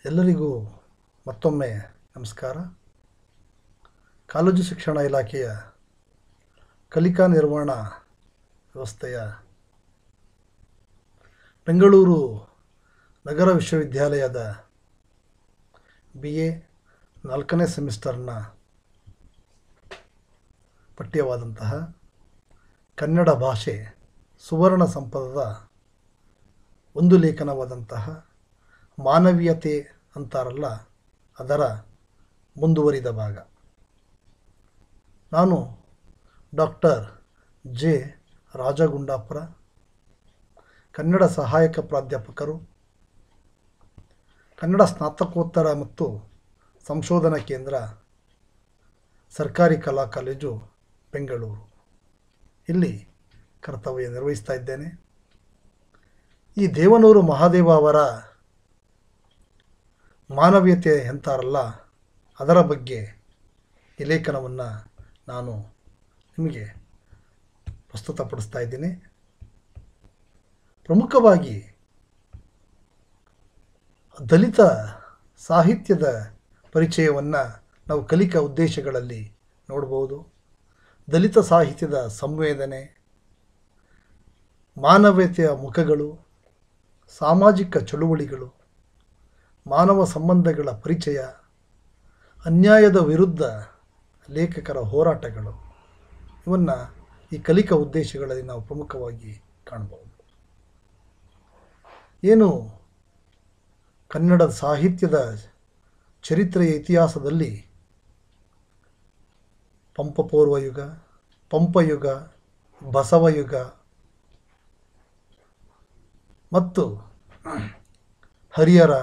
ಎಲ್ಲರಿಗೂ ಮತ್ತೊಮ್ಮೆ ನಮಸ್ಕಾರ. ಕಾಲೇಜು ಶಿಕ್ಷಣ ಇಲಾಖೆಯ ಕಲಿಕಾ ನಿರ್ವಹಣಾ ವ್ಯವಸ್ಥೆಯ ಬೆಂಗಳೂರು ನಗರ ವಿಶ್ವವಿದ್ಯಾಲಯದ BA 4ನೇ ಸೆಮಿಸ್ಟರ್ನ ಪಠ್ಯವಾದಂತಹ ಕನ್ನಡ ಭಾಷೆ ಸುವರ್ಣ ಸಂಪದದ ಒಂದು ಲೇಖನವಾದಂತಹ ಮಾನವೀಯತೆ ಅಂತಾರಲ್ಲ, ಅದರ ಮುಂದುವರಿದ ಭಾಗ. ನಾನು ಡಾಕ್ಟರ್ J. ರಾಜಗುಂಡಾಪುರ, ಕನ್ನಡ ಸಹಾಯಕ ಪ್ರಾಧ್ಯಾಪಕರು, ಕನ್ನಡ ಸ್ನಾತಕೋತ್ತರ ಮತ್ತು ಸಂಶೋಧನಾ ಕೇಂದ್ರ, ಸರ್ಕಾರಿ ಕಲಾ ಕಾಲೇಜು, ಬೆಂಗಳೂರು. ಇಲ್ಲಿ ಕರ್ತವ್ಯ ನಿರ್ವಹಿಸ್ತಾ ಇದ್ದೇನೆ. ಈ ದೇವನೂರು ಮಹಾದೇವ ಅವರ ಮಾನವೀಯತೆ ಎಂತಾರಲ್ಲ, ಅದರ ಬಗ್ಗೆ ಈ ಲೇಖನವನ್ನು ನಾನು ನಿಮಗೆ ಪ್ರಸ್ತುತಪಡಿಸ್ತಾ ಇದ್ದೀನಿ. ಪ್ರಮುಖವಾಗಿ ದಲಿತ ಸಾಹಿತ್ಯದ ಪರಿಚಯವನ್ನು ನಾವು ಕಲಿಕಾ ಉದ್ದೇಶಗಳಲ್ಲಿ ನೋಡ್ಬೋದು. ದಲಿತ ಸಾಹಿತ್ಯದ ಸಂವೇದನೆ, ಮಾನವೀಯತೆಯ ಮುಖಗಳು, ಸಾಮಾಜಿಕ ಚಳುವಳಿಗಳು, ಮಾನವ ಸಂಬಂಧಗಳ ಪರಿಚಯ, ಅನ್ಯಾಯದ ವಿರುದ್ಧ ಲೇಖಕರ ಹೋರಾಟಗಳು, ಇವನ್ನು ಈ ಕಲಿಕಾ ಉದ್ದೇಶಗಳಲ್ಲಿ ನಾವು ಪ್ರಮುಖವಾಗಿ ಕಾಣಬಹುದು. ಏನು ಕನ್ನಡದ ಸಾಹಿತ್ಯದ ಚರಿತ್ರೆಯ ಇತಿಹಾಸದಲ್ಲಿ ಪಂಪಪೂರ್ವ ಯುಗ, ಪಂಪಯುಗ, ಬಸವಯುಗ ಮತ್ತು ಹರಿಹರ,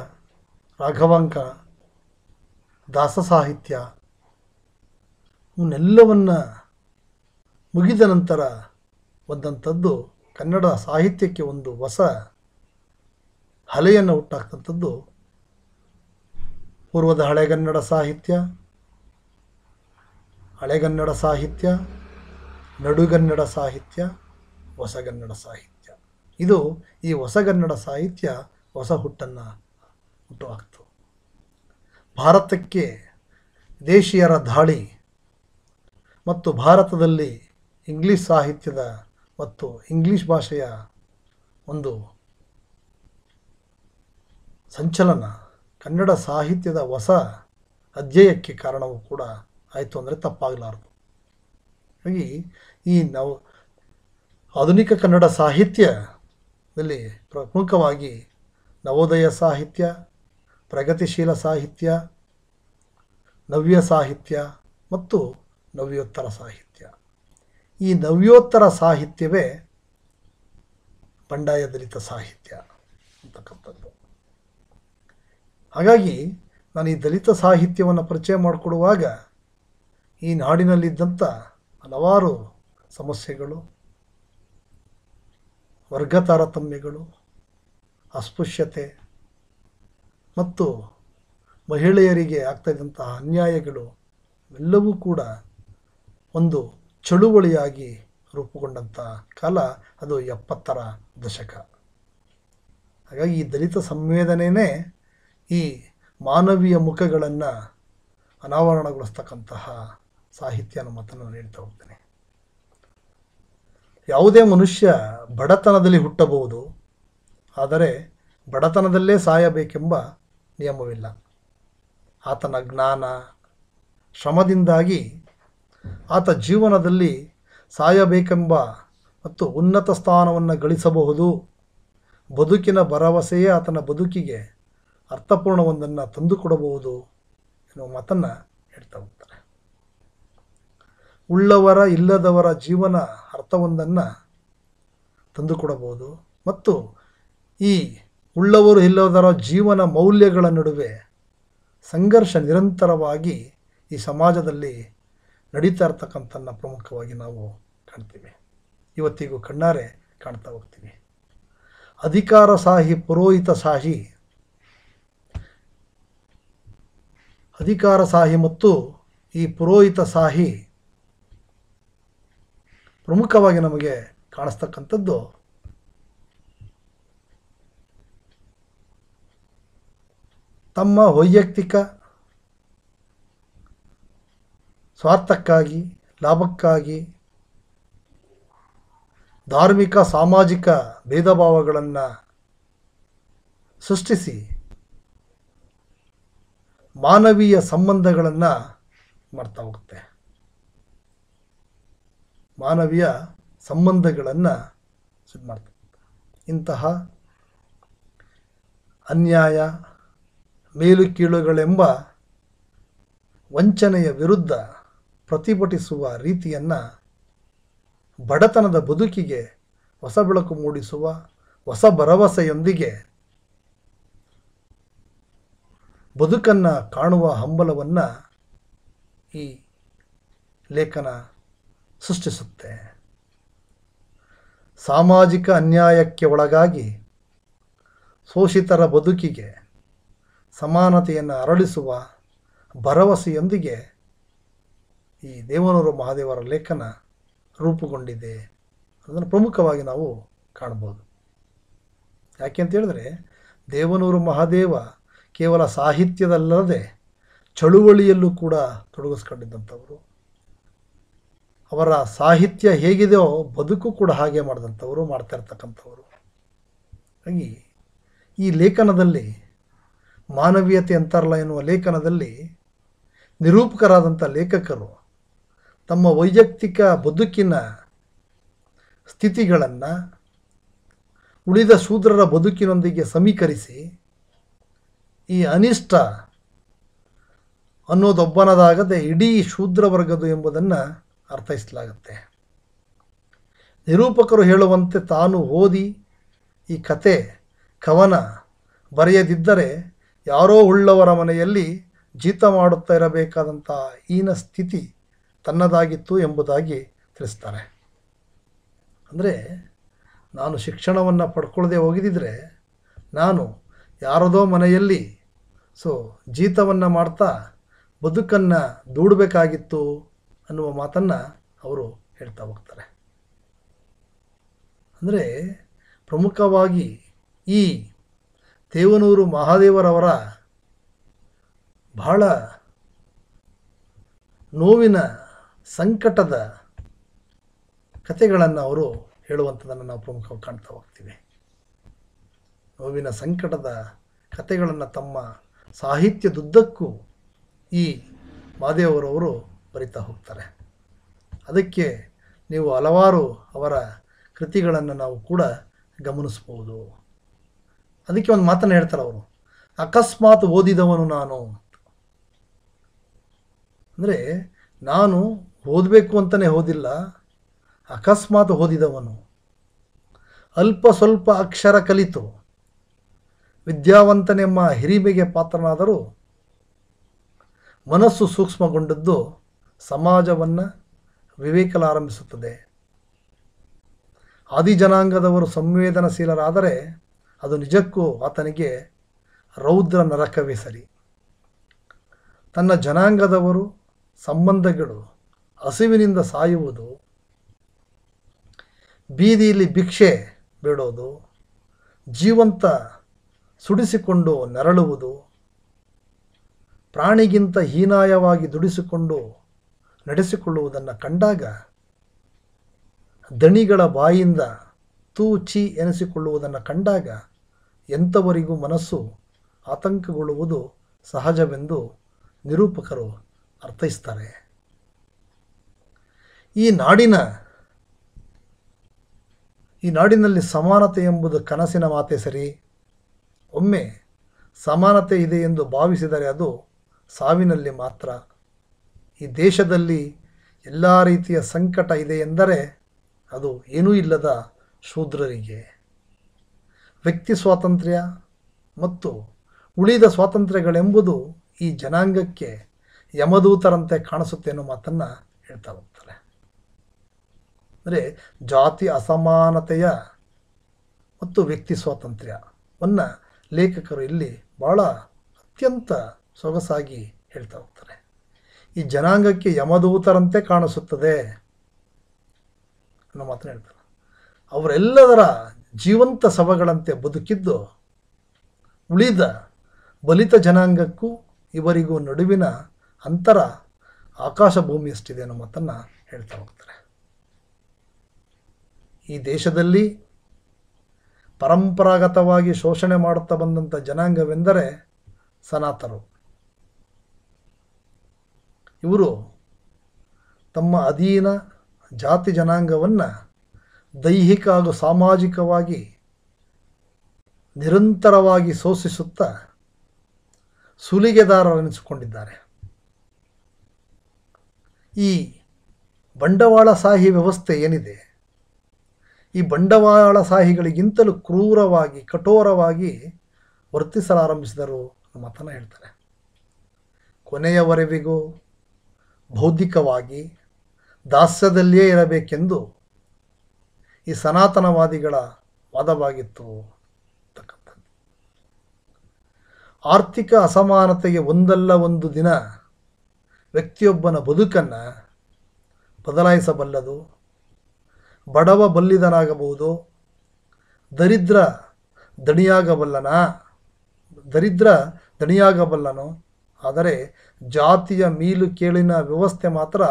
ರಾಘವಾಂಕ, ದಾಸ ಸಾಹಿತ್ಯ ಇವನ್ನೆಲ್ಲವನ್ನು ಮುಗಿದ ನಂತರ ಬಂದಂಥದ್ದು ಕನ್ನಡ ಸಾಹಿತ್ಯಕ್ಕೆ ಒಂದು ಹೊಸ ಅಲೆಯನ್ನು ಹುಟ್ಟಾಕ್ತಂಥದ್ದು ಪೂರ್ವದ ಹಳೆಗನ್ನಡ ಸಾಹಿತ್ಯ, ಹಳೆಗನ್ನಡ ಸಾಹಿತ್ಯ, ನಡುಗನ್ನಡ ಸಾಹಿತ್ಯ, ಹೊಸಗನ್ನಡ ಸಾಹಿತ್ಯ. ಇದು ಈ ಹೊಸಗನ್ನಡ ಸಾಹಿತ್ಯ ಹೊಸ ಹುಟ್ಟನ್ನು ಹುಟ್ಟುಹಾಕ್ತು. ಭಾರತಕ್ಕೆ ದೇಶೀಯರ ದಾಳಿ ಮತ್ತು ಭಾರತದಲ್ಲಿ ಇಂಗ್ಲೀಷ್ ಸಾಹಿತ್ಯದ ಮತ್ತು ಇಂಗ್ಲೀಷ್ ಭಾಷೆಯ ಒಂದು ಸಂಚಲನ ಕನ್ನಡ ಸಾಹಿತ್ಯದ ಹೊಸ ಅಧ್ಯಯಕ್ಕೆ ಕಾರಣವೂ ಕೂಡ ಆಯಿತು ಅಂದರೆ ತಪ್ಪಾಗಲಾರದು. ಹಾಗಾಗಿ ಈ ನಾವು ಆಧುನಿಕ ಕನ್ನಡ ಸಾಹಿತ್ಯದಲ್ಲಿ ಪ್ರಮುಖವಾಗಿ ನವೋದಯ ಸಾಹಿತ್ಯ, ಪ್ರಗತಿಶೀಲ ಸಾಹಿತ್ಯ, ನವ್ಯ ಸಾಹಿತ್ಯ ಮತ್ತು ನವ್ಯೋತ್ತರ ಸಾಹಿತ್ಯ. ಈ ನವ್ಯೋತ್ತರ ಸಾಹಿತ್ಯವೇ ಬಂಡಾಯ ದಲಿತ ಸಾಹಿತ್ಯ ಅಂತಕ್ಕಂಥದ್ದು. ಹಾಗಾಗಿ ನಾನು ಈ ದಲಿತ ಸಾಹಿತ್ಯವನ್ನು ಪರಿಚಯ ಮಾಡಿಕೊಡುವಾಗ ಈ ನಾಡಿನಲ್ಲಿದ್ದಂಥ ಹಲವಾರು ಸಮಸ್ಯೆಗಳು, ವರ್ಗ ತಾರತಮ್ಯಗಳು, ಅಸ್ಪೃಶ್ಯತೆ ಮತ್ತು ಮಹಿಳೆಯರಿಗೆ ಆಗ್ತಾಯಿದ್ದಂತಹ ಅನ್ಯಾಯಗಳು ಎಲ್ಲವೂ ಕೂಡ ಒಂದು ಚಳುವಳಿಯಾಗಿ ರೂಪುಗೊಂಡಂಥ ಕಾಲ ಅದು 70ರ ದಶಕ. ಹಾಗಾಗಿ ಈ ದಲಿತ ಸಂವೇದನೆಯೇ ಈ ಮಾನವೀಯ ಮುಖಗಳನ್ನು ಅನಾವರಣಗೊಳಿಸ್ತಕ್ಕಂತಹ ಸಾಹಿತ್ಯ ಅನ್ನೋ ಮಾತನ್ನು ನಾನು ಹೇಳ್ತಾ ಹೋಗ್ತೇನೆ. ಯಾವುದೇ ಮನುಷ್ಯ ಬಡತನದಲ್ಲಿ ಹುಟ್ಟಬಹುದು, ಆದರೆ ಬಡತನದಲ್ಲೇ ಸಾಯಬೇಕೆಂಬ ನಿಯಮವಿಲ್ಲ. ಆತನ ಜ್ಞಾನ, ಶ್ರಮದಿಂದಾಗಿ ಆತ ಜೀವನದಲ್ಲಿ ಸಾಯಬೇಕೆಂಬ ಮತ್ತು ಉನ್ನತ ಸ್ಥಾನವನ್ನು ಗಳಿಸಬಹುದು. ಬದುಕಿನ ಭರವಸೆಯೇ ಆತನ ಬದುಕಿಗೆ ಅರ್ಥಪೂರ್ಣವೊಂದನ್ನು ತಂದುಕೊಡಬಹುದು ಎನ್ನುವ ಮಾತನ್ನು ಹೇಳ್ತಾ ಹೋಗ್ತಾರೆ. ಉಳ್ಳವರ ಇಲ್ಲದವರ ಜೀವನ ಅರ್ಥವೊಂದನ್ನು ತಂದುಕೊಡಬಹುದು ಮತ್ತು ಈ ಉಳ್ಳವರು ಇಲ್ಲದವರ ಜೀವನ ಮೌಲ್ಯಗಳ ನಡುವೆ ಸಂಘರ್ಷ ನಿರಂತರವಾಗಿ ಈ ಸಮಾಜದಲ್ಲಿ ನಡೀತಾ ಇರ್ತಕ್ಕಂಥನ್ನು ಪ್ರಮುಖವಾಗಿ ನಾವು ಕಾಣ್ತೀವಿ. ಇವತ್ತಿಗೂ ಕಣ್ಣಾರೆ ಕಾಣ್ತಾ ಹೋಗ್ತೀವಿ. ಅಧಿಕಾರಶಾಹಿ ಮತ್ತು ಈ ಪುರೋಹಿತಶಾಹಿ ಪ್ರಮುಖವಾಗಿ ನಮಗೆ ಕಾಣಿಸ್ತಕ್ಕಂಥದ್ದು ತಮ್ಮ ವೈಯಕ್ತಿಕ ಸ್ವಾರ್ಥಕ್ಕಾಗಿ, ಲಾಭಕ್ಕಾಗಿ ಧಾರ್ಮಿಕ ಸಾಮಾಜಿಕ ಭೇದ ಭಾವಗಳನ್ನು ಸೃಷ್ಟಿಸಿ ಮಾನವೀಯ ಸಂಬಂಧಗಳನ್ನು ಮಾಡ್ತಾ ಹೋಗುತ್ತೆ. ಮಾನವೀಯ ಸಂಬಂಧಗಳನ್ನು ಮಾಡ್ತಾ ಇಂತಹ ಅನ್ಯಾಯ, ಮೇಲು ಕೀಳುಗಳೆಂಬ ವಂಚನೆಯ ವಿರುದ್ಧ ಪ್ರತಿಭಟಿಸುವ ರೀತಿಯನ್ನು ಬಡತನದ ಬದುಕಿಗೆ ಹೊಸ ಬೆಳಕು ಮೂಡಿಸುವ ಹೊಸ ಭರವಸೆಯೊಂದಿಗೆ ಬದುಕನ್ನು ಕಾಣುವ ಹಂಬಲವನ್ನು ಈ ಲೇಖನ ಸೃಷ್ಟಿಸುತ್ತೆ. ಸಾಮಾಜಿಕ ಅನ್ಯಾಯಕ್ಕೆ ಒಳಗಾಗಿ ಶೋಷಿತರ ಬದುಕಿಗೆ ಸಮಾನತೆಯನ್ನು ಅರಳಿಸುವ ಭರವಸೆಯೊಂದಿಗೆ ಈ ದೇವನೂರು ಮಹಾದೇವರ ಲೇಖನ ರೂಪುಗೊಂಡಿದೆ. ಅದನ್ನು ಪ್ರಮುಖವಾಗಿ ನಾವು ಕಾಣ್ಬೋದು. ಯಾಕೆ ಅಂತ ಹೇಳಿದ್ರೆ, ದೇವನೂರು ಮಹಾದೇವ ಕೇವಲ ಸಾಹಿತ್ಯದಲ್ಲದೆ ಚಳುವಳಿಯಲ್ಲೂ ಕೂಡ ತೊಡಗಿಸ್ಕೊಂಡಿದ್ದಂಥವರು. ಅವರ ಸಾಹಿತ್ಯ ಹೇಗಿದೆಯೋ ಬದುಕು ಕೂಡ ಹಾಗೆ ಮಾಡಿದಂಥವರು, ಮಾಡ್ತಾ ಇರ್ತಕ್ಕಂಥವರು. ಹಾಗಾಗಿ ಈ ಲೇಖನದಲ್ಲಿ ಮಾನವೀಯತೆ ಅಂತಾರಲ್ಲ ಎನ್ನುವ ಲೇಖನದಲ್ಲಿ ನಿರೂಪಕರಾದಂಥ ಲೇಖಕರು ತಮ್ಮ ವೈಯಕ್ತಿಕ ಬದುಕಿನ ಸ್ಥಿತಿಗಳನ್ನು ಉಳಿದ ಶೂದ್ರರ ಬದುಕಿನೊಂದಿಗೆ ಸಮೀಕರಿಸಿ ಈ ಅನಿಷ್ಟ ಅನ್ನೋದೊಬ್ಬನದಾಗದೆ ಇಡೀ ಶೂದ್ರ ವರ್ಗದು ಎಂಬುದನ್ನು ಅರ್ಥೈಸಲಾಗುತ್ತೆ. ನಿರೂಪಕರು ಹೇಳುವಂತೆ ತಾನು ಓದಿ ಈ ಕತೆ ಕವನ ಬರೆಯದಿದ್ದರೆ ಯಾರೋ ಉಳ್ಳವರ ಮನೆಯಲ್ಲಿ ಜೀತ ಮಾಡುತ್ತಾ ಇರಬೇಕಾದಂಥ ಹೀನ ಸ್ಥಿತಿ ತನ್ನದಾಗಿತ್ತು ಎಂಬುದಾಗಿ ತಿಳಿಸ್ತಾರೆ. ಅಂದರೆ ನಾನು ಶಿಕ್ಷಣವನ್ನು ಪಡ್ಕೊಳ್ಳದೆ ಹೋಗಿದ್ದರೆ ನಾನು ಯಾರದೋ ಮನೆಯಲ್ಲಿ ಜೀತವನ್ನು ಮಾಡ್ತಾ ಬದುಕನ್ನು ದೂಡಬೇಕಾಗಿತ್ತು ಅನ್ನುವ ಮಾತನ್ನು ಅವರು ಹೇಳ್ತಾ ಹೋಗ್ತಾರೆ. ಅಂದರೆ ಪ್ರಮುಖವಾಗಿ ಈ ದೇವನೂರು ಮಹಾದೇವರವರ ಬಹಳ ನೋವಿನ ಸಂಕಟದ ಕಥೆಗಳನ್ನು ಅವರು ಹೇಳುವಂಥದ್ದನ್ನು ನಾವು ಪ್ರಮುಖವಾಗಿ ಕಾಣ್ತಾ ಹೋಗ್ತೀವಿ. ನೋವಿನ ಸಂಕಟದ ಕಥೆಗಳನ್ನು ತಮ್ಮ ಸಾಹಿತ್ಯದುದ್ದಕ್ಕೂ ಈ ಮಹಾದೇವರವರು ಬರಿತಾ ಹೋಗ್ತಾರೆ. ಅದಕ್ಕೆ ನೀವು ಹಲವಾರು ಅವರ ಕೃತಿಗಳನ್ನು ನಾವು ಕೂಡ ಗಮನಿಸ್ಬೋದು. ಅದಕ್ಕೆ ಒಂದು ಮಾತನ್ನು ಹೇಳ್ತಾರೆ ಅವರು, ಅಕಸ್ಮಾತ್ ಓದಿದವನು ನಾನು. ಅಂದರೆ ನಾನು ಓದಬೇಕು ಅಂತಲೇ ಓದಿಲ್ಲ, ಅಕಸ್ಮಾತ್ ಓದಿದವನು. ಅಲ್ಪ ಸ್ವಲ್ಪ ಅಕ್ಷರ ಕಲಿತು ವಿದ್ಯಾವಂತನೆಂಬ ಹಿರಿಮೆಗೆ ಪಾತ್ರನಾದರೂ ಮನಸ್ಸು ಸೂಕ್ಷ್ಮಗೊಂಡದ್ದು ಸಮಾಜವನ್ನು ವಿವೇಕಲಾರಂಭಿಸುತ್ತದೆ. ಆದಿಜನಾಂಗದವರು ಸಂವೇದನಶೀಲರಾದರೆ ಅದು ನಿಜಕ್ಕೂ ಆತನಿಗೆ ರೌದ್ರ ನರಕವೇ ಸರಿ. ತನ್ನ ಜನಾಂಗದವರು ಸಂಬಂಧಗಳು ಹಸಿವಿನಿಂದ ಸಾಯುವುದು, ಬೀದಿಯಲ್ಲಿ ಭಿಕ್ಷೆ ಬೇಡೋದು, ಜೀವಂತ ಸುಡಿಸಿಕೊಂಡು ನೆರಳುವುದು, ಪ್ರಾಣಿಗಿಂತ ಹೀನಾಯವಾಗಿ ದುಡಿಸಿಕೊಂಡು ನಡೆಸಿಕೊಳ್ಳುವುದನ್ನು ಕಂಡಾಗ ದಣಿಗಳ ಬಾಯಿಂದ ತೂಚಿ ಎನಿಸಿಕೊಳ್ಳುವುದನ್ನು ಕಂಡಾಗ ಎಂಥವರಿಗೂ ಮನಸ್ಸು ಆತಂಕಗೊಳ್ಳುವುದು ಸಹಜವೆಂದು ನಿರೂಪಕರು ಅರ್ಥೈಸ್ತಾರೆ. ಈ ನಾಡಿನಲ್ಲಿ ಸಮಾನತೆ ಎಂಬುದು ಕನಸಿನ ಮಾತೆ ಸರಿ. ಒಮ್ಮೆ ಸಮಾನತೆ ಇದೆ ಎಂದು ಭಾವಿಸಿದರೆ ಅದು ಸಾವಿನಲ್ಲಿ ಮಾತ್ರ. ಈ ದೇಶದಲ್ಲಿ ಎಲ್ಲ ರೀತಿಯ ಸಂಕಟ ಇದೆ ಎಂದರೆ ಅದು ಏನೂ ಇಲ್ಲದ ಶೂದ್ರರಿಗೆ. ವ್ಯಕ್ತಿ ಸ್ವಾತಂತ್ರ್ಯ ಮತ್ತು ಉಳಿದ ಸ್ವಾತಂತ್ರ್ಯಗಳೆಂಬುದು ಈ ಜನಾಂಗಕ್ಕೆ ಯಮದೂತರಂತೆ ಕಾಣಿಸುತ್ತೆ ಅನ್ನೋ ಮಾತನ್ನು ಹೇಳ್ತಾ ಹೋಗ್ತಾರೆ. ಅಂದರೆ ಜಾತಿ ಅಸಮಾನತೆಯ ಮತ್ತು ವ್ಯಕ್ತಿ ಸ್ವಾತಂತ್ರ್ಯವನ್ನು ಲೇಖಕರು ಇಲ್ಲಿ ಭಾಳ ಅತ್ಯಂತ ಸೊಗಸಾಗಿ ಹೇಳ್ತಾ ಹೋಗ್ತಾರೆ. ಈ ಜನಾಂಗಕ್ಕೆ ಯಮದೂತರಂತೆ ಕಾಣಿಸುತ್ತದೆ ಅನ್ನೋ ಮಾತನ್ನು ಹೇಳ್ತಾರೆ. ಅವರೆಲ್ಲದರ ಜೀವಂತ ಶವಗಳಂತೆ ಬದುಕಿದ್ದು ಉಳಿದ ಬಲಿತ ಜನಾಂಗಕ್ಕೂ ಇವರಿಗೂ ನಡುವಿನ ಅಂತರ ಆಕಾಶ ಭೂಮಿಯಷ್ಟಿದೆ ಅನ್ನೋ ಮಾತನ್ನು ಹೇಳ್ತಾ ಹೋಗ್ತಾರೆ. ಈ ದೇಶದಲ್ಲಿ ಪರಂಪರಾಗತವಾಗಿ ಶೋಷಣೆ ಮಾಡುತ್ತಾ ಬಂದಂಥ ಜನಾಂಗವೆಂದರೆ ಸನಾತನರು. ಇವರು ತಮ್ಮ ಅಧೀನ ಜಾತಿ ಜನಾಂಗವನ್ನು ದೈಹಿಕ ಹಾಗೂ ಸಾಮಾಜಿಕವಾಗಿ ನಿರಂತರವಾಗಿ ಶೋಷಿಸುತ್ತಾ ಸುಲಿಗೆದಾರರೆನಿಸಿಕೊಂಡಿದ್ದಾರೆ. ಈ ಬಂಡವಾಳಶಾಹಿ ವ್ಯವಸ್ಥೆ ಏನಿದೆ, ಈ ಬಂಡವಾಳಶಾಹಿಗಳಿಗಿಂತಲೂ ಕ್ರೂರವಾಗಿ ಕಠೋರವಾಗಿ ವರ್ತಿಸಲಾರಂಭಿಸಿದರು ಅನ್ನೋ ಮಾತನ್ನು ಹೇಳ್ತಾರೆ. ಕೊನೆಯವರೆವಿಗೂ ಬೌದ್ಧಿಕವಾಗಿ ದಾಸ್ಯದಲ್ಲಿಯೇ ಇರಬೇಕೆಂದು ಈ ಸನಾತನವಾದಿಗಳ ವಾದವಾಗಿತ್ತು ಅಂತಕ್ಕಂಥದ್ದು. ಆರ್ಥಿಕ ಅಸಮಾನತೆಗೆ ಒಂದಲ್ಲ ಒಂದು ದಿನ ವ್ಯಕ್ತಿಯೊಬ್ಬನ ಬದುಕನ್ನು ಬದಲಾಯಿಸಬಲ್ಲದು. ಬಡವ ಬಲ್ಲಿದನಾಗಬಹುದು, ದರಿದ್ರ ದಣಿಯಾಗಬಲ್ಲನೋ, ಆದರೆ ಜಾತಿಯ ಮೀಲು ಕೇಳಿನ ವ್ಯವಸ್ಥೆ ಮಾತ್ರ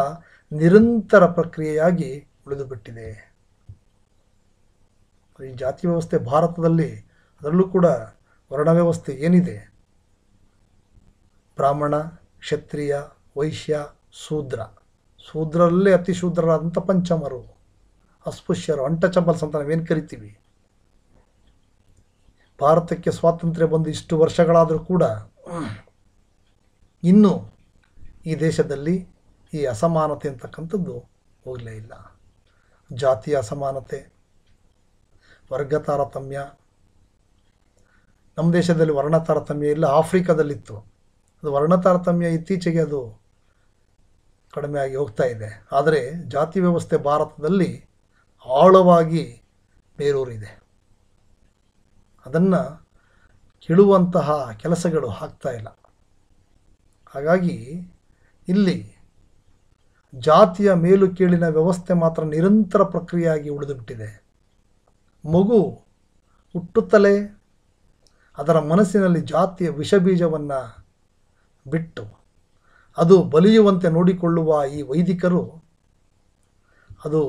ನಿರಂತರ ಪ್ರಕ್ರಿಯೆಯಾಗಿ ಉಳಿದುಬಿಟ್ಟಿದೆ. ಈ ಜಾತಿ ವ್ಯವಸ್ಥೆ ಭಾರತದಲ್ಲಿ, ಅದರಲ್ಲೂ ಕೂಡ ವರ್ಣ ವ್ಯವಸ್ಥೆ ಏನಿದೆ, ಬ್ರಾಹ್ಮಣ, ಕ್ಷತ್ರಿಯ, ವೈಶ್ಯ, ಶೂದ್ರರಲ್ಲೇ ಅತಿ ಶೂದ್ರರಾದಂಥ ಪಂಚಮರು, ಅಸ್ಪೃಶ್ಯರು, ಅನ್ಟಚಬಲ್ಸ್ ಅಂತ ನಾವೇನು ಕರಿತೀವಿ. ಭಾರತಕ್ಕೆ ಸ್ವಾತಂತ್ರ್ಯ ಬಂದು ಇಷ್ಟು ವರ್ಷಗಳಾದರೂ ಕೂಡ ಇನ್ನೂ ಈ ದೇಶದಲ್ಲಿ ಈ ಅಸಮಾನತೆ ಅಂತಕ್ಕಂಥದ್ದು ಹೋಗಲೇ ಇಲ್ಲ. ಜಾತಿಯ ಅಸಮಾನತೆ, ವರ್ಗ ತಾರತಮ್ಯ, ನಮ್ಮ ದೇಶದಲ್ಲಿ ವರ್ಣ ತಾರತಮ್ಯ ಇಲ್ಲ, ಆಫ್ರಿಕಾದಲ್ಲಿತ್ತು. ಅದು ವರ್ಣ ತಾರತಮ್ಯ ಇತ್ತೀಚೆಗೆ ಅದು ಕಡಿಮೆ ಆಗಿ ಹೋಗ್ತಾ ಇದೆ. ಆದರೆ ಜಾತಿ ವ್ಯವಸ್ಥೆ ಭಾರತದಲ್ಲಿ ಆಳವಾಗಿ ಬೇರೂರಿದೆ. ಅದನ್ನು ಕೀಳುವಂತಹ ಕೆಲಸಗಳು ಆಗ್ತಾ ಇಲ್ಲ. ಹಾಗಾಗಿ ಇಲ್ಲಿ ಜಾತಿಯ ಮೇಲು ಕೀಳಿನ ವ್ಯವಸ್ಥೆ ಮಾತ್ರ ನಿರಂತರ ಪ್ರಕ್ರಿಯೆಯಾಗಿ ಉಳಿದುಬಿಟ್ಟಿದೆ. ಮಗು ಹುಟ್ಟುತ್ತಲೇ ಅದರ ಮನಸ್ಸಿನಲ್ಲಿ ಜಾತಿಯ ವಿಷಬೀಜವನ್ನು ಬಿಟ್ಟು ಅದು ಬಲಿಯುವಂತೆ ನೋಡಿಕೊಳ್ಳುವ ಈ ವೈದಿಕರು ಅದು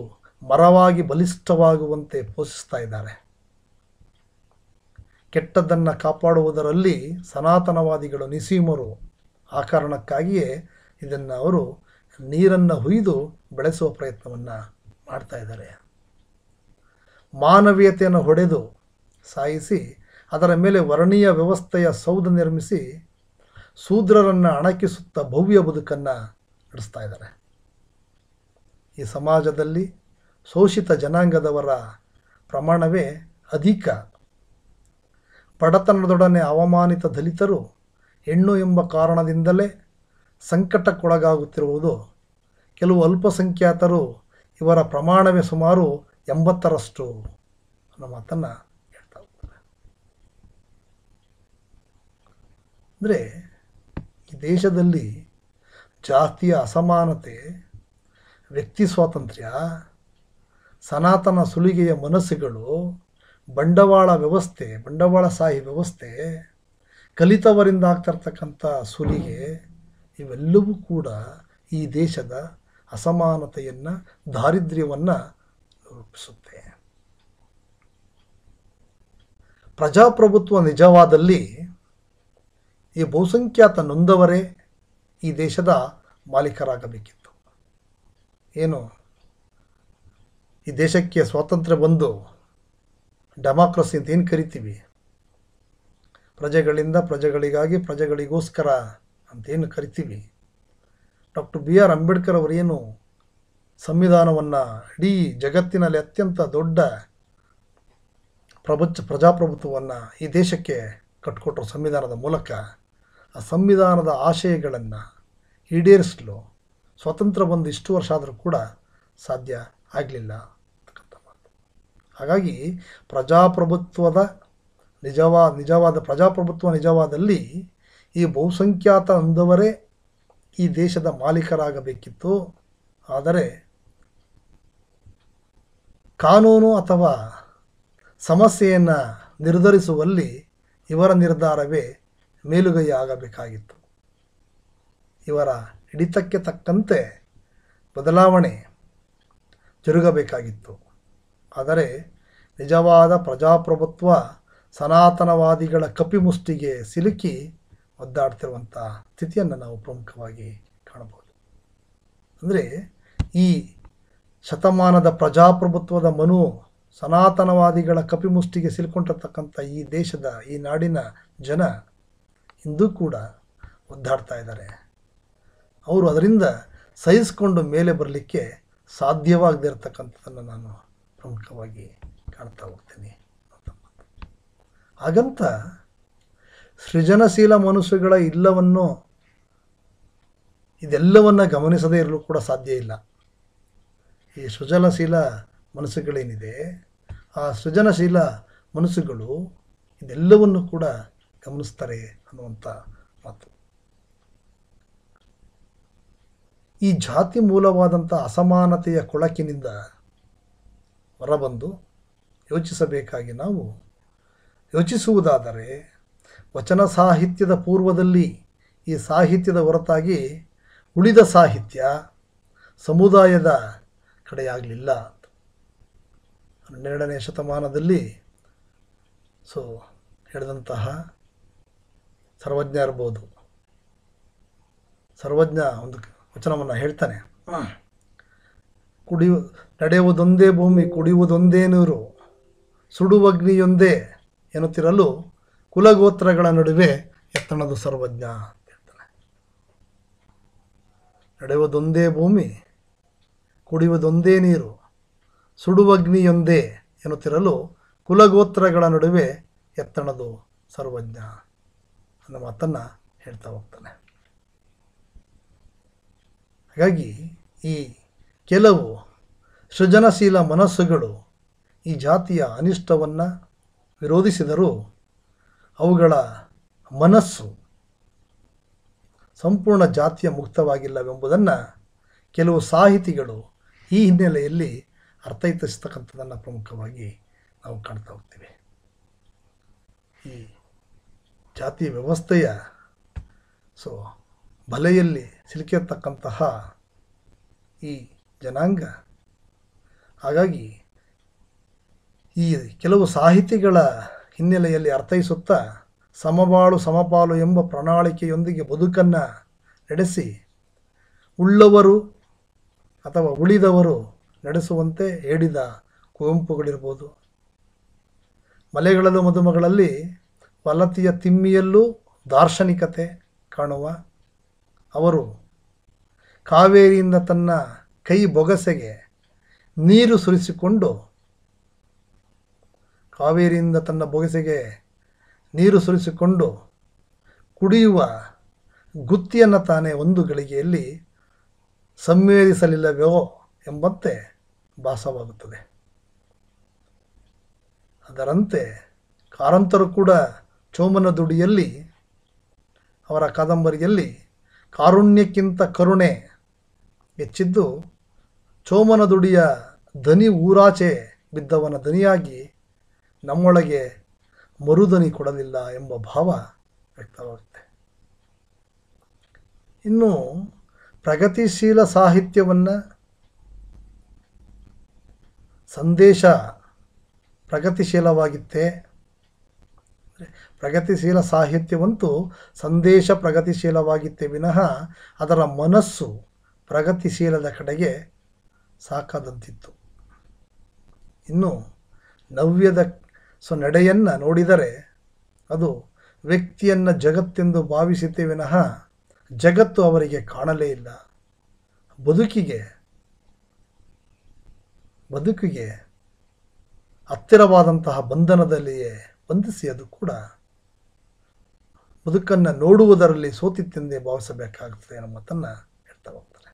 ಮರವಾಗಿ ಬಲಿಷ್ಠವಾಗುವಂತೆ ಪೋಷಿಸ್ತಾ ಇದ್ದಾರೆ. ಕೆಟ್ಟದ್ದನ್ನು ಕಾಪಾಡುವುದರಲ್ಲಿ ಸನಾತನವಾದಿಗಳು ನಿಸೀಮರು. ಆ ಕಾರಣಕ್ಕಾಗಿಯೇ ಇದನ್ನು ಅವರು ನೀರನ್ನು ಹುಯ್ದು ಬೆಳೆಸುವ ಪ್ರಯತ್ನವನ್ನು ಮಾಡ್ತಾ ಇದ್ದಾರೆ. ಮಾನವೀಯತೆಯನ್ನು ಹೊಡೆದು ಸಾಯಿಸಿ ಅದರ ಮೇಲೆ ವರ್ಣೀಯ ವ್ಯವಸ್ಥೆಯ ಸೌಧ ನಿರ್ಮಿಸಿ ಶೂದ್ರರನ್ನು ಅಣಕಿಸುತ್ತಾ ಭವ್ಯ ಬದುಕನ್ನು ನಡೆಸ್ತಾ ಇದ್ದಾರೆ. ಈ ಸಮಾಜದಲ್ಲಿ ಶೋಷಿತ ಜನಾಂಗದವರ ಪ್ರಮಾಣವೇ ಅಧಿಕ. ಬಡತನದೊಡನೆ ಅವಮಾನಿತ ದಲಿತರು ಹೆಣ್ಣು ಎಂಬ ಕಾರಣದಿಂದಲೇ ಸಂಕಟಕ್ಕೊಳಗಾಗುತ್ತಿರುವುದು. ಕೆಲವು ಅಲ್ಪಸಂಖ್ಯಾತರು ಇವರ ಪ್ರಮಾಣವೇ ಸುಮಾರು 80ರಷ್ಟು ಅನ್ನೋ ಮಾತನ್ನು ಹೇಳ್ತಾ ಹೋಗ್ತಾರೆ. ಅಂದರೆ ಈ ದೇಶದಲ್ಲಿ ಜಾತಿಯ ಅಸಮಾನತೆ, ವ್ಯಕ್ತಿ ಸ್ವಾತಂತ್ರ್ಯ, ಸನಾತನ ಸುಲಿಗೆಯ ಮನಸ್ಸುಗಳು, ಬಂಡವಾಳ ವ್ಯವಸ್ಥೆ, ಬಂಡವಾಳಶಾಹಿ ವ್ಯವಸ್ಥೆ, ಕಲಿತವರಿಂದ ಆಗ್ತಿರ್ತಕ್ಕಂಥ ಸುಲಿಗೆ, ಇವೆಲ್ಲವೂ ಕೂಡ ಈ ದೇಶದ ಅಸಮಾನತೆಯನ್ನು, ದಾರಿದ್ರ್ಯವನ್ನು ರೂಪಿಸುತ್ತೆ. ಪ್ರಜಾಪ್ರಭುತ್ವ ನಿಜವಾದಲ್ಲಿ ಈ ಬಹುಸಂಖ್ಯಾತ ನೊಂದವರೇ ಈ ದೇಶದ ಮಾಲೀಕರಾಗಬೇಕಿತ್ತು. ಏನು ಈ ದೇಶಕ್ಕೆ ಸ್ವಾತಂತ್ರ್ಯ ಬಂದು ಡೆಮಾಕ್ರಸಿ ಅಂತ ಏನು ಕರಿತೀವಿ, ಪ್ರಜೆಗಳಿಂದ ಪ್ರಜೆಗಳಿಗಾಗಿ ಪ್ರಜೆಗಳಿಗೋಸ್ಕರ ಅಂತೇನು ಕರಿತೀವಿ, ಡಾಕ್ಟರ್ BR ಅಂಬೇಡ್ಕರ್ ಅವರೇನು ಸಂವಿಧಾನವನ್ನು ಇಡೀ ಜಗತ್ತಿನಲ್ಲಿ ಅತ್ಯಂತ ದೊಡ್ಡ ಪ್ರಜಾಪ್ರಭುತ್ವವನ್ನು ಈ ದೇಶಕ್ಕೆ ಕಟ್ಟಿಕೊಟ್ಟರು ಸಂವಿಧಾನದ ಮೂಲಕ. ಆ ಸಂವಿಧಾನದ ಆಶಯಗಳನ್ನು ಈಡೇರಿಸಲು ಸ್ವಾತಂತ್ರ್ಯ ಬಂದು ಇಷ್ಟು ವರ್ಷ ಆದರೂ ಕೂಡ ಸಾಧ್ಯ ಆಗಲಿಲ್ಲ ಅಂತಕ್ಕಂಥ ಮಾತು. ಹಾಗಾಗಿ ಪ್ರಜಾಪ್ರಭುತ್ವದ ನಿಜವಾದ ಪ್ರಜಾಪ್ರಭುತ್ವ ನಿಜವಾದಲ್ಲಿ ಈ ಬಹುಸಂಖ್ಯಾತ ಅಂದವರೇ ಈ ದೇಶದ ಮಾಲೀಕರಾಗಬೇಕಿತ್ತು. ಆದರೆ ಕಾನೂನು ಅಥವಾ ಸಮಸ್ಯೆಯನ್ನು ನಿರ್ಧರಿಸುವಲ್ಲಿ ಇವರ ನಿರ್ಧಾರವೇ ಮೇಲುಗೈ ಆಗಬೇಕಾಗಿತ್ತು. ಇವರ ಹಿಡಿತಕ್ಕೆ ತಕ್ಕಂತೆ ಬದಲಾವಣೆ ಜರುಗಬೇಕಾಗಿತ್ತು. ಆದರೆ ನಿಜವಾದ ಪ್ರಜಾಪ್ರಭುತ್ವ ಸನಾತನವಾದಿಗಳ ಕಪಿಮುಷ್ಟಿಗೆ ಸಿಲುಕಿ ಒದ್ದಾಡ್ತಿರುವಂಥ ಸ್ಥಿತಿಯನ್ನು ನಾವು ಪ್ರಮುಖವಾಗಿ ಕಾಣಬಹುದು. ಅಂದರೆ ಈ ಶತಮಾನದ ಪ್ರಜಾಪ್ರಭುತ್ವದ ಸನಾತನವಾದಿಗಳ ಕಪಿಮುಷ್ಟಿಗೆ ಸಿಲುಕೊಂಡಿರ್ತಕ್ಕಂಥ ಈ ದೇಶದ, ಈ ನಾಡಿನ ಜನ ಇಂದೂ ಕೂಡ ಒದ್ದಾಡ್ತಾ ಇದ್ದಾರೆ. ಅವರು ಅದರಿಂದ ಸಹಿಸಿಕೊಂಡು ಮೇಲೆ ಬರಲಿಕ್ಕೆ ಸಾಧ್ಯವಾಗದೇ ಇರತಕ್ಕಂಥದ್ದನ್ನು ನಾನು ಪ್ರಮುಖವಾಗಿ ಕಾಣ್ತಾ ಹೋಗ್ತೀನಿ. ಹಾಗಂತ ಸೃಜನಶೀಲ ಮನಸ್ಸುಗಳ ಇದೆಲ್ಲವನ್ನು ಗಮನಿಸದೇ ಇರಲು ಕೂಡ ಸಾಧ್ಯ ಇಲ್ಲ. ಈ ಸೃಜನಶೀಲ ಮನಸ್ಸುಗಳೇನಿದೆ, ಆ ಸೃಜನಶೀಲ ಮನಸ್ಸುಗಳು ಇದೆಲ್ಲವನ್ನು ಕೂಡ ಗಮನಿಸ್ತಾರೆ ಅನ್ನುವಂಥ ಮಾತು. ಈ ಜಾತಿ ಮೂಲವಾದಂಥ ಅಸಮಾನತೆಯ ಕೊಳಕಿನಿಂದ ಹೊರಬಂದು ಯೋಚಿಸಬೇಕಾಗಿ ನಾವು ಯೋಚಿಸುವುದಾದರೆ, ವಚನ ಸಾಹಿತ್ಯದ ಪೂರ್ವದಲ್ಲಿ ಈ ಸಾಹಿತ್ಯದ ಹೊರತಾಗಿ ಉಳಿದ ಸಾಹಿತ್ಯ ಸಮುದಾಯದ ಕಡೆಯಾಗಲಿಲ್ಲ. 12ನೇ ಶತಮಾನದಲ್ಲಿ ಹೇಳಿದಂತಹ ಸರ್ವಜ್ಞ ಇರ್ಬೋದು, ಸರ್ವಜ್ಞ ಒಂದು ವಚನವನ್ನು ಹೇಳ್ತಾನೆ, ನಡೆಯುವುದೊಂದೇ ಭೂಮಿ, ಕುಡಿಯುವುದೊಂದೇ ನೀರು, ಸುಡುವಗ್ನಿಯೊಂದೇ ಎನ್ನುತ್ತಿರಲು ಕುಲಗೋತ್ರಗಳ ನಡುವೆ ಎತ್ತಣದು ಸರ್ವಜ್ಞ ಅಂತ ಹೇಳ್ತಾನೆ. ನಡೆಯುವುದೊಂದೇ ಭೂಮಿ, ಕುಡಿಯುವುದೊಂದೇ ನೀರು, ಸುಡುವಗ್ನಿಯೊಂದೇ ಎನ್ನುತ್ತಿರಲು ಕುಲಗೋತ್ರಗಳ ನಡುವೆ ಎತ್ತಣದು ಸರ್ವಜ್ಞ ಅನ್ನೋ ಮಾತನ್ನು ಹೇಳ್ತಾ ಹೋಗ್ತಾನೆ. ಹಾಗಾಗಿ ಈ ಕೆಲವು ಸೃಜನಶೀಲ ಮನಸ್ಸುಗಳು ಈ ಜಾತಿಯ ಅನಿಷ್ಟವನ್ನು ವಿರೋಧಿಸಿದರೂ ಅವುಗಳ ಮನಸ್ಸು ಸಂಪೂರ್ಣ ಜಾತಿಯ ಮುಕ್ತವಾಗಿಲ್ಲವೆಂಬುದನ್ನು ಕೆಲವು ಸಾಹಿತಿಗಳು ಈ ಹಿನ್ನೆಲೆಯಲ್ಲಿ ಅರ್ಥೈಸಿರ್ತಕ್ಕಂಥದ್ದನ್ನು ಪ್ರಮುಖವಾಗಿ ನಾವು ಕಾಣ್ತಾ ಹೋಗ್ತೀವಿ. ಈ ಜಾತಿ ವ್ಯವಸ್ಥೆಯ ಬಲೆಯಲ್ಲಿ ಸಿಲುಕಿರತಕ್ಕಂತಹ ಈ ಜನಾಂಗ, ಹಾಗಾಗಿ ಈ ಕೆಲವು ಸಾಹಿತಿಗಳ ಹಿನ್ನೆಲೆಯಲ್ಲಿ ಅರ್ಥೈಸುತ್ತಾ ಸಮಬಾಳು ಸಮಪಾಲು ಎಂಬ ಪ್ರಣಾಳಿಕೆಯೊಂದಿಗೆ ಬದುಕನ್ನು ನಡೆಸಿ ಉಳ್ಳವರು ಅಥವಾ ಉಳಿದವರು ನಡೆಸುವಂತೆ ಹೇಳಿದ ಕುವೆಂಪುಗಳಿರ್ಬೋದು, ಮಲೆಗಳಲ್ಲೂ ಮದುಮಗಳಲ್ಲಿ ವಲತಿಯ ತಿಮ್ಮಿಯಲ್ಲೂ ದಾರ್ಶನಿಕತೆ ಕಾಣುವ ಅವರು ಕಾವೇರಿಯಿಂದ ತನ್ನ ಕೈ ಬೊಗಸೆಗೆ ನೀರು ಸುರಿಸಿಕೊಂಡು ಕುಡಿಯುವ ಗುತ್ತಿಯನ್ನು ತಾನೇ ಒಂದು ಗಳಿಗೆಯಲ್ಲಿ ಸಂವೇದಿಸಲಿಲ್ಲವೋ ಎಂಬಂತೆ ಭಾಸವಾಗುತ್ತದೆ. ಅದರಂತೆ ಕಾರಂತರು ಕೂಡ ಚೋಮನ ದುಡಿಯಲ್ಲಿ ಅವರ ಕಾದಂಬರಿಯಲ್ಲಿ ಕಾರುಣ್ಯಕ್ಕಿಂತ ಕರುಣೆ ಹೆಚ್ಚಿದ್ದು ಚೋಮನ ದುಡಿಯ ದನಿ ಊರಾಚೆ ಬಿದ್ದವನ ದನಿಯಾಗಿ ನಮ್ಮೊಳಗೆ ಮರುದನಿ ಕೊಡಲಿಲ್ಲ ಎಂಬ ಭಾವ ವ್ಯಕ್ತವಾಗುತ್ತೆ. ಇನ್ನು ಪ್ರಗತಿಶೀಲ ಸಾಹಿತ್ಯವನ್ನು ಸಂದೇಶ ಪ್ರಗತಿಶೀಲವಾಗಿತ್ತೆ, ಪ್ರಗತಿಶೀಲ ಸಾಹಿತ್ಯವಂತೂ ಸಂದೇಶ ಪ್ರಗತಿಶೀಲವಾಗಿತ್ತೆ ವಿನಃ ಅದರ ಮನಸ್ಸು ಪ್ರಗತಿಶೀಲದ ಕಡೆಗೆ ಸಾಕಾದಂತಿತ್ತು. ಇನ್ನು ನವ್ಯದ ನಡೆಯನ್ನು ನೋಡಿದರೆ ಅದು ವ್ಯಕ್ತಿಯನ್ನು ಜಗತ್ತೆಂದು ಭಾವಿಸಿತೆ ವಿನಃ ಜಗತ್ತು ಅವರಿಗೆ ಕಾಣಲೇ ಇಲ್ಲ. ಬದುಕಿಗೆ ಹತ್ತಿರವಾದಂತಹ ಬಂಧನದಲ್ಲಿಯೇ ಬಂಧಿಸಿ ಅದು ಕೂಡ ಬದುಕನ್ನು ನೋಡುವುದರಲ್ಲಿ ಸೋತಿತ್ತೆಂದೇ ಭಾವಿಸಬೇಕಾಗುತ್ತದೆ ಅನ್ನೋ ಮಾತನ್ನು ಹೇಳ್ತಾ ಹೋಗ್ತಾರೆ.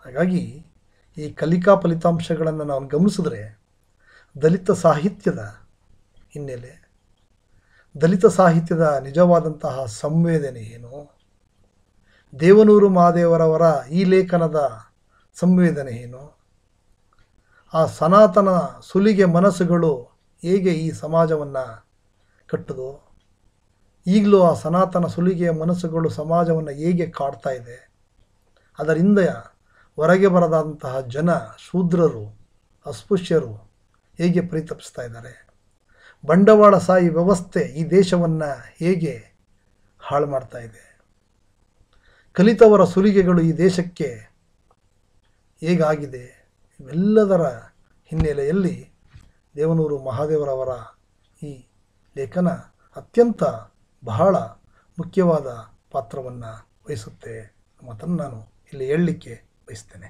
ಹಾಗಾಗಿ ಈ ಕಲಿಕಾ ಫಲಿತಾಂಶಗಳನ್ನು ನಾವು ಗಮನಿಸಿದ್ರೆ ದಲಿತ ಸಾಹಿತ್ಯದ ಹಿನ್ನೆಲೆ, ದಲಿತ ಸಾಹಿತ್ಯದ ನಿಜವಾದಂತಹ ಸಂವೇದನೆ ಏನು, ದೇವನೂರು ಮಹಾದೇವರವರ ಈ ಲೇಖನದ ಸಂವೇದನೆ ಏನು, ಆ ಸನಾತನ ಸುಲಿಗೆ ಮನಸ್ಸುಗಳು ಹೇಗೆ ಈ ಸಮಾಜವನ್ನು ಕಟ್ಟುದೋ, ಈಗಲೂ ಆ ಸನಾತನ ಸುಲಿಗೆಯ ಮನಸ್ಸುಗಳು ಸಮಾಜವನ್ನು ಹೇಗೆ ಕಾಡ್ತಾ ಇದೆ, ಅದರಿಂದ ಹೊರಗೆ ಬರದಂತಹ ಜನ, ಶೂದ್ರರು, ಅಸ್ಪೃಶ್ಯರು ಹೇಗೆ ಪರಿತಪಿಸ್ತಾ ಇದ್ದಾರೆ, ಬಂಡವಾಳಶಾಹಿ ವ್ಯವಸ್ಥೆ ಈ ದೇಶವನ್ನು ಹೇಗೆ ಹಾಳು ಮಾಡ್ತಾ ಇದೆ, ಕಲಿತವರ ಸುಲಿಗೆಗಳು ಈ ದೇಶಕ್ಕೆ ಹೇಗಾಗಿದೆ, ಇವೆಲ್ಲದರ ಹಿನ್ನೆಲೆಯಲ್ಲಿ ದೇವನೂರು ಮಹಾದೇವರವರ ಈ ಲೇಖನ ಅತ್ಯಂತ ಬಹಳ ಮುಖ್ಯವಾದ ಪಾತ್ರವನ್ನು ವಹಿಸುತ್ತೆ ಮಾತನ್ನು ನಾನು ಇಲ್ಲಿ ಹೇಳಲಿಕ್ಕೆ ಬಯಸ್ತೇನೆ.